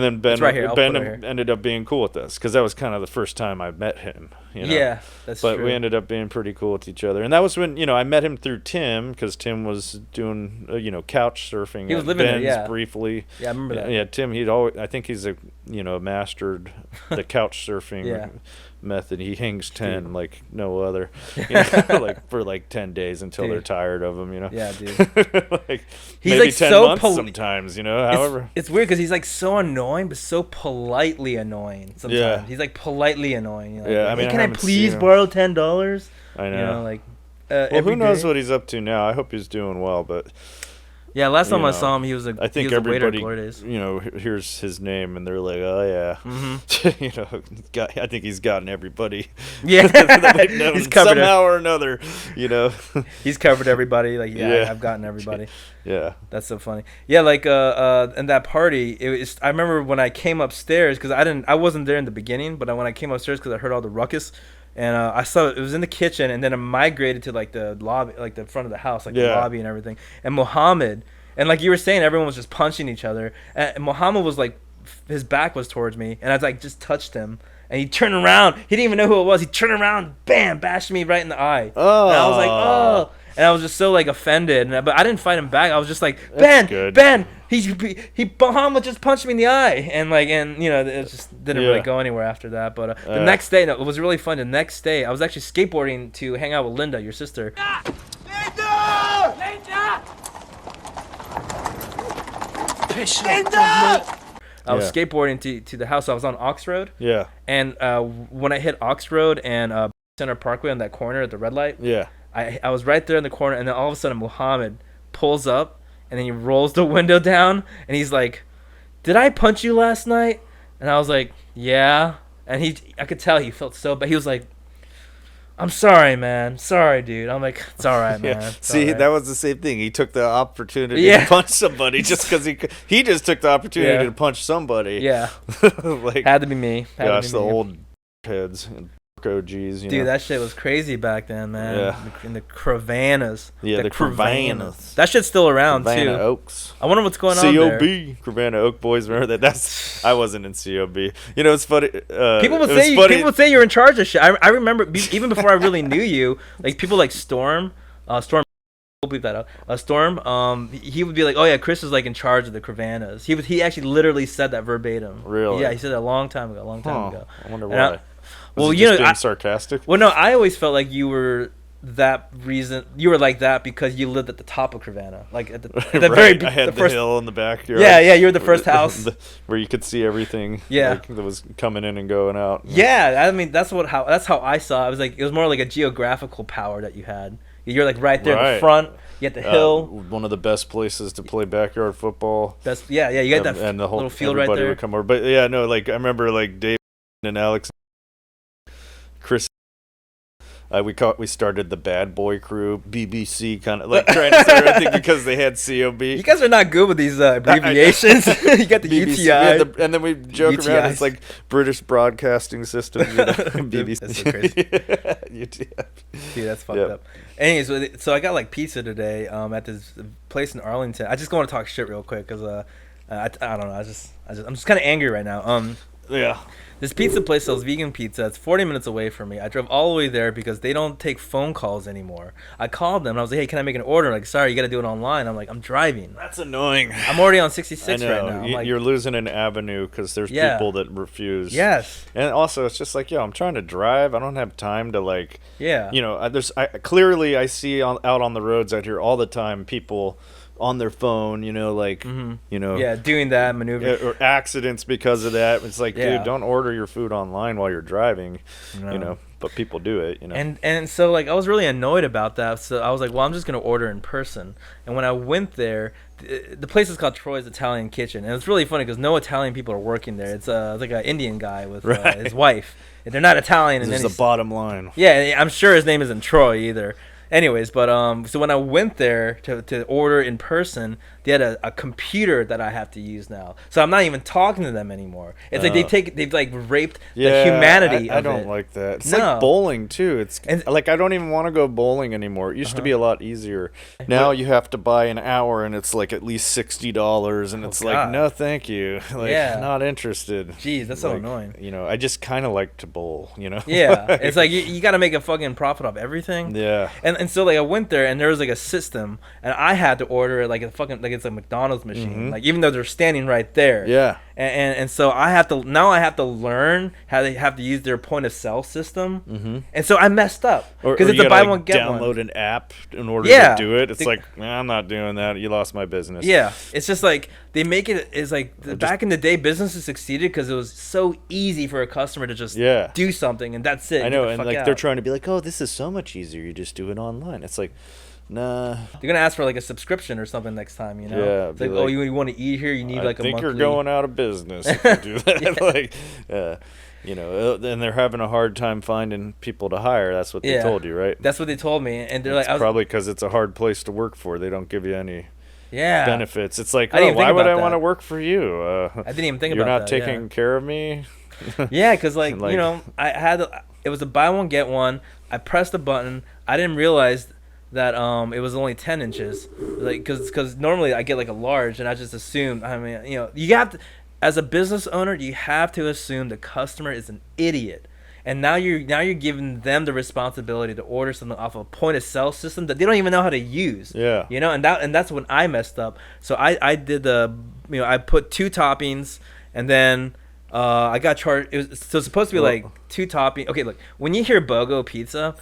then Ben ended up being cool with us because that was kind of the first time I met him. You know? Yeah, that's true. But we ended up being pretty cool with each other, and that was when, you know, I met him through Tim, because Tim was doing couch surfing. He was living Ben's there, briefly. Yeah, I remember that. Yeah, Tim. I think he's mastered the couch surfing method. He hangs 10 like no other, like for like 10 days until they're tired of him. You know. Yeah, dude. Like he's maybe like 10 so months sometimes. You know. However, it's weird because he's like so annoying, but so politely annoying. Sometimes he's like politely annoying. Like, I mean, hey, can I please borrow $10? I know. You know, like. Well, who knows what he's up to now? I hope he's doing well, but. Yeah, last time I saw him, he was I think everybody, hears his name and they're like, "Oh yeah," I think he's gotten everybody. Yeah, he's covered somehow or another. You know, he's covered everybody. Like, I've gotten everybody. Yeah, that's so funny. Yeah, like in that party, I remember when I came upstairs because I wasn't there in the beginning, but when I came upstairs because I heard all the ruckus. And I saw it was in the kitchen, and then it migrated to like the lobby, like the front of the house, like the lobby and everything. And Muhammad, and like you were saying, everyone was just punching each other. And Muhammad was like, his back was towards me, and I was like, just touched him, and he turned around. He didn't even know who it was. He turned around, bam, bashed me right in the eye. Oh. And I was like, oh. And I was just so like offended, but I didn't fight him back. I was just like, Ben, Muhammad just punched me in the eye, and it just didn't really go anywhere after that. But the next day, it was really fun. The next day, I was actually skateboarding to hang out with Linda, your sister. Linda! I was skateboarding to the house. I was on Ox Road. Yeah. And when I hit Ox Road and Center Parkway on that corner at the red light. Yeah. I was right there in the corner, and then all of a sudden Muhammad pulls up, and then he rolls the window down, and he's like, "Did I punch you last night?" And I was like, "Yeah." And I could tell he felt so bad. He was like, "I'm sorry, man. Sorry, dude." I'm like, "It's all right, man." It's See, right. That was the same thing. He took the opportunity to punch somebody just because he just took the opportunity to punch somebody. Yeah. Like, had to be me. The old heads. OGs, dude, that shit was crazy back then, man. Yeah. In the Cravanas. Yeah, the Cravanas. That shit's still around, Cravana too. Oaks. I wonder what's going on there. COB. Cravana Oak boys, remember that? I wasn't in COB. You know, it's funny. People would say you're in charge of shit. I remember, even before I really knew you, like, people like Storm, we'll bleep that out. Storm, he would be like, "Oh yeah, Chris is like in charge of the Cravanas." He actually literally said that verbatim. Really? Yeah, he said that a long time ago. I wonder why. Well, being sarcastic. Well, no, I always felt like you were that reason. You were like that because you lived at the top of Cravana, like at the very. I had the hill in the backyard. Yeah, you were the first house where you could see everything. Yeah, like, that was coming in and going out. Yeah, I mean that's how I saw it. It was more like a geographical power that you had. You're like right there in the front. You had the hill. One of the best places to play backyard football. You got that and the whole little field right there. Everybody would come over, but I remember like Dave and Alex. Chris, We started the Bad Boy Crew, BBC, kind of like trying to start, I think, because they had COB. You guys are not good with these abbreviations. You got the BBC, UTI. and then we joke UTIs. around. It's like British Broadcasting System, BBC. That's so crazy. UTI. Dude, that's fucked up. Anyways, so I got like pizza today at this place in Arlington. I just want to talk shit real quick because I don't know. I'm just kind of angry right now. Yeah. This pizza place sells vegan pizza. It's 40 minutes away from me. I drove all the way there because they don't take phone calls anymore. I called them and I was like, hey, can I make an order? Like, sorry, you got to do it online. I'm like, I'm driving. That's annoying. I'm already on 66 I know. right now. I'm like, You're losing an avenue because there's people that refuse. Yes. And also, it's just like, I'm trying to drive. I don't have time to, like, yeah. Clearly I see out on the roads out here all the time people on their phone, yeah, doing that maneuver or accidents because of that. It's like, dude, don't order your food online while you're driving, but people do it, And so like I was really annoyed about that. So I was like, well, I'm just gonna order in person. And when I went there, the place is called Troy's Italian Kitchen, and it's really funny because no Italian people are working there. It's like an Indian guy with his wife. They're not Italian. This is the bottom line. Yeah, I'm sure his name isn't Troy either. Anyways, but so when I went there to order in person, they had a computer that I have to use now. So I'm not even talking to them anymore. It's like they've like raped the humanity of it. I don't like that. It's like bowling too. Like I don't even want to go bowling anymore. It used to be a lot easier. Now you have to buy an hour and it's like at least $60 and it's like, no thank you. Like not interested. Jeez, that's so annoying. I just kind of like to bowl, Yeah. It's like you got to make a fucking profit off everything. Yeah. And so like I went there and there was like a system and I had to order it like it's a McDonald's machine, like even though they're standing right there. Yeah. And so I have to learn how they have to use their point of sale system. And so I messed up because it's a buy one get one. Download an app in order to do it. It's like, I'm not doing that. You lost my business. Yeah, it's just like they make it is like back in the day, businesses succeeded because it was so easy for a customer to just do something and that's it. I know, and like they're trying to be like, oh, this is so much easier. You just do it online. It's like, nah. They're gonna ask for like a subscription or something next time, Yeah. It's like, oh, you want to eat here? You need like a monthly. I think you're going out of business if you do that. And they're having a hard time finding people to hire. That's what they told you, right? That's what they told me, and they're probably because it's a hard place to work for. They don't give you any benefits. It's like, why would I want to work for you? I didn't even think about that. You're not taking care of me. Yeah, because like it was a buy one get one. I pressed the button. I didn't realize that it was only 10 inches, like because normally I get like a large, and I just assumed. I mean, you have to, as a business owner, you have to assume the customer is an idiot, and now you're giving them the responsibility to order something off a point of sale system that they don't even know how to use. Yeah, and that's when I messed up. So I did I put 2 toppings, and then I got charged. It's supposed to be like 2 toppings. Okay, look, when you hear BOGO pizza,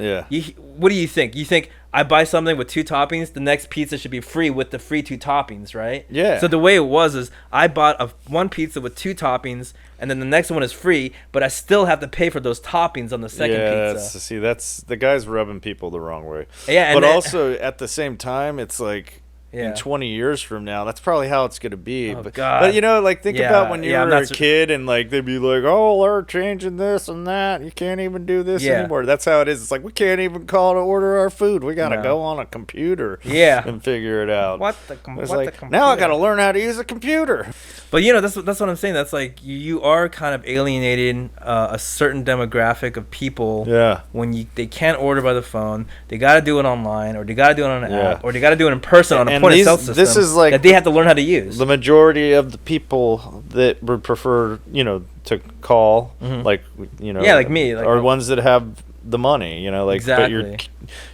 what do you think? You think I buy something with 2 toppings, the next pizza should be free with the free 2 toppings, right? Yeah. So the way it was is I bought one pizza with 2 toppings, and then the next one is free, but I still have to pay for those toppings on the second pizza. That's the guy's rubbing people the wrong way. Yeah, but also at the same time, it's like, in 20 years from now, that's probably how it's going to be. Oh, but God. Like think about when you were a kid and like they'd be like, oh, they're changing this and that. You can't even do this anymore. That's how it is. It's like, we can't even call to order our food. We got to go on a computer and figure it out. Now I got to learn how to use a computer. But that's what I'm saying. That's like you are kind of alienating a certain demographic of people. Yeah. When they can't order by the phone, they got to do it online, or they got to do it on an app, or they got to do it in person on a point of sale system. This is like that they have to learn how to use. The majority of the people that would prefer, to call, like like me, are ones that have the money, exactly. But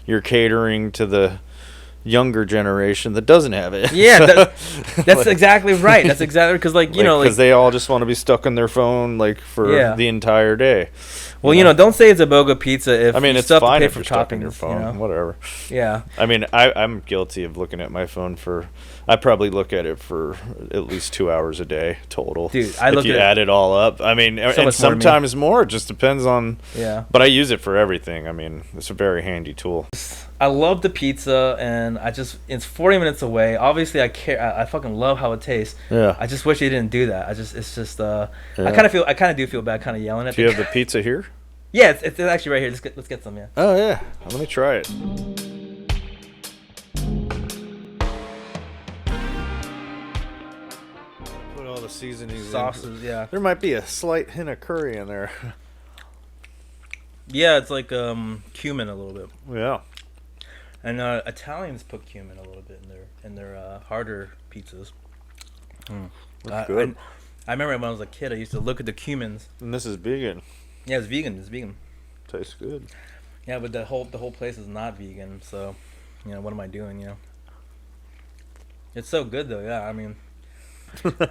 you're catering to the younger generation that doesn't have it. Yeah, that's exactly right. That's exactly because because they all just want to be stuck on their phone for the entire day. Well, don't say it's a BOGO pizza if it's still fine have if to pay you're for stuck on toppings, your phone, whatever. Yeah. I'm guilty of looking at my phone I probably look at it for at least 2 hours a day total. Dude, if you add it all up. And sometimes more. It just depends on. Yeah. But I use it for everything. It's a very handy tool. I love the pizza, and it's 40 minutes away. Obviously, I care. I fucking love how it tastes. Yeah. I just wish they didn't do that. I kind of do feel bad, kind of yelling at. Do you have the pizza here? Yeah, it's actually right here. Let's get some. Yeah. Oh yeah, let me try it. Put all the seasonings, sauces. in. Yeah. There might be a slight hint of curry in there. Yeah, it's like cumin a little bit. Yeah. And Italians put cumin a little bit in their harder pizzas. That's good. I remember when I was a kid, I used to look at the cumins. And this is vegan. Yeah, it's vegan. It's vegan. Tastes good. Yeah, but the whole place is not vegan. So, what am I doing? It's so good though. Yeah, I mean.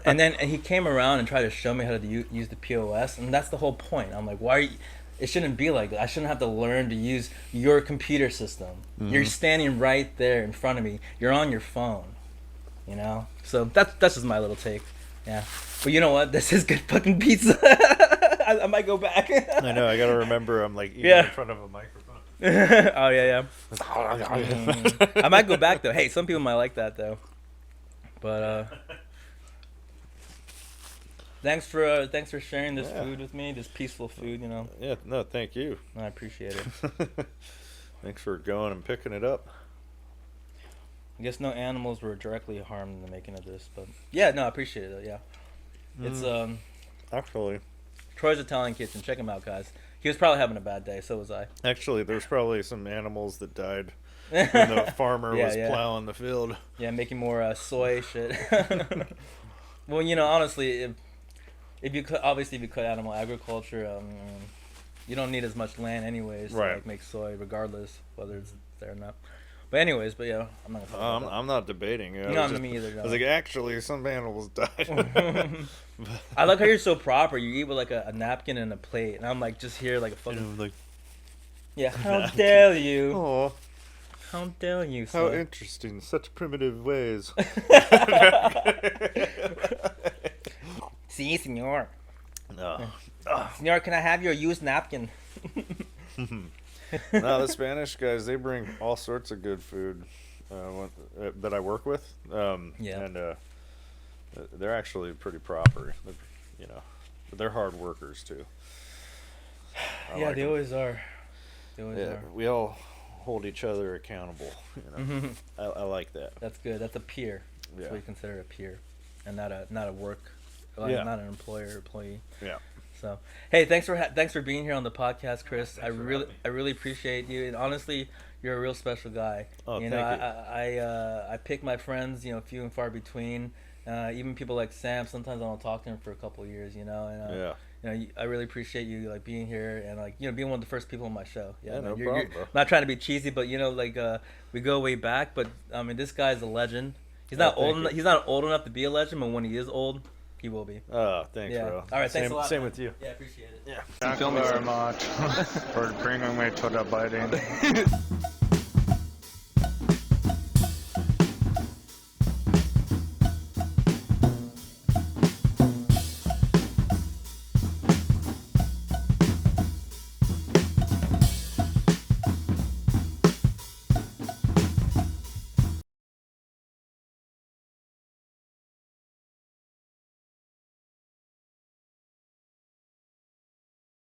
And then he came around and tried to show me how to use the POS, and that's the whole point. I'm like, why are you? It shouldn't be like that. I shouldn't have to learn to use your computer system. Mm-hmm. You're standing right there in front of me. You're on your phone. So that's just my little take. Yeah. But you know what? This is good fucking pizza. I might go back. I know. I gotta remember. I'm like eating in front of a microphone. Oh yeah. I might go back though. Hey, some people might like that though. But thanks for sharing this food with me. This peaceful food. Yeah. No. Thank you. I appreciate it. Thanks for going and picking it up. I guess no animals were directly harmed in the making of this, but yeah, no, I appreciate it. Yeah, it's actually Troy's Italian Kitchen. Check him out, guys. He was probably having a bad day. So was I. Actually, there's probably some animals that died when the farmer was plowing the field. Yeah, making more soy shit. Well, honestly, if you cut animal agriculture, you don't need as much land anyways to make soy, regardless whether it's there or not. But anyways, I'm not gonna talk about that. I'm not debating. Me either. No. I was like, actually, some animals died. I like how you're so proper. You eat with like a napkin and a plate, and I'm like just here like a fucking. Yeah, how dare you? Oh, how dare you? How interesting! Such primitive ways. Si, senor. No. Senor, can I have your used napkin? No, the Spanish guys, they bring all sorts of good food that I work with. And they're actually pretty proper. But they're hard workers too. They always are. They always are. We all hold each other accountable. I like that. That's good. That's a peer. That's what you consider a peer, and not a work, not an employer or employee. Yeah. So, hey, thanks for being here on the podcast, Chris. I really appreciate you, and honestly, you're a real special guy. Oh, thank you. I pick my friends, few and far between. Even people like Sam. Sometimes I don't talk to him for a couple of years, And I really appreciate you being here and being one of the first people on my show. Yeah, no problem, bro. I'm not trying to be cheesy, but we go way back. But I mean, this guy's a legend. He's not old. He's not old enough to be a legend, but when he is old, he will be. Oh, thanks, bro. All right, thanks a lot. Same with you. Yeah, I appreciate it. Yeah. Thank you very much for bringing me to the wedding.